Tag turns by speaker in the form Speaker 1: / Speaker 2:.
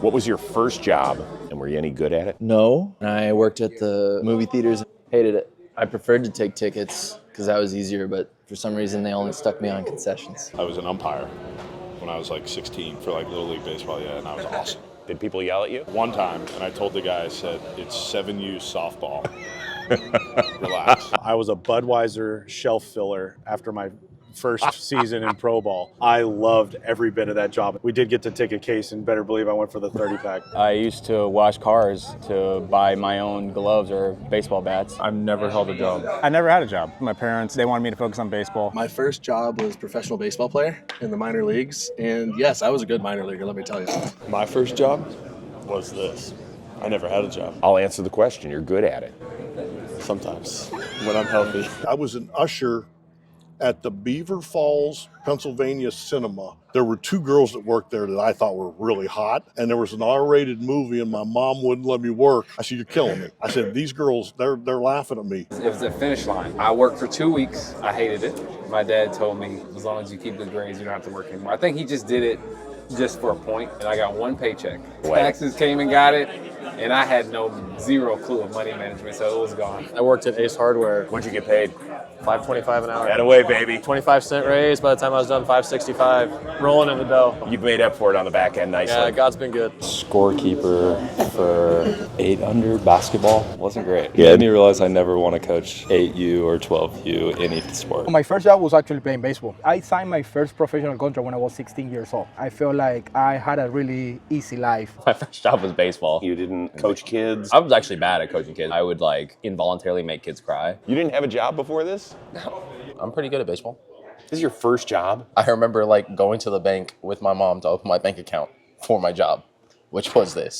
Speaker 1: What was your first job, and were you any good at it?
Speaker 2: No. I worked at the movie theaters. Hated it. I preferred to take tickets because that was easier, but for some reason they only stuck me on concessions.
Speaker 3: I was an umpire when I was like 16 for like Little League Baseball, and I was awesome.
Speaker 1: Did people yell at you?
Speaker 3: One time, and I told the guy, I said, it's 7U softball. Relax.
Speaker 4: I was a Budweiser shelf filler after my first season in pro ball. I loved every bit of that job. We did get to take a case, and better believe I went for the 30-pack.
Speaker 5: I used to wash cars to buy my own gloves or baseball bats.
Speaker 6: I've never held a job. I never had a job. My parents, they wanted me to focus on baseball.
Speaker 7: My first job was professional baseball player in the minor leagues. And yes, I was a good minor leaguer, let me tell you.
Speaker 3: My first job was this. I never had a job.
Speaker 1: I'll answer the question. You're good at it.
Speaker 3: Sometimes, when I'm healthy.
Speaker 8: I was an usher at the Beaver Falls, Pennsylvania cinema. There were two girls that worked there that I thought were really hot, and there was an R-rated movie, and my mom wouldn't let me work. I said, "You're killing me." I said, "These girls, they're laughing at me."
Speaker 9: It was a finish line. I worked for 2 weeks. I hated it. My dad told me, as long as you keep good grades, you don't have to work anymore. I think he just did it just for a point, and I got one paycheck. Taxes came and got it, and I had zero clue of money management, so it was gone.
Speaker 10: I worked at Ace Hardware.
Speaker 1: What'd you get paid?
Speaker 10: $5.25 an hour.
Speaker 1: That away, baby.
Speaker 10: 25-cent raise. By the time I was done, $5.65. Rolling in the dough.
Speaker 1: You've made up for it on the back end nicely.
Speaker 10: Yeah, God's been good.
Speaker 11: Scorekeeper for 8 under basketball. Wasn't great. Yeah, made me realize I never want to coach 8U or 12U any sport.
Speaker 12: My first job was actually playing baseball. I signed my first professional contract when I was 16 years old. I felt like I had a really easy life.
Speaker 5: My first job was baseball.
Speaker 1: You didn't coach kids?
Speaker 5: I was actually bad at coaching kids. I would involuntarily make kids cry.
Speaker 1: You didn't have a job before this?
Speaker 5: No. I'm pretty good at baseball.
Speaker 1: This is your first job?
Speaker 2: I remember going to the bank with my mom to open my bank account for my job, which was this.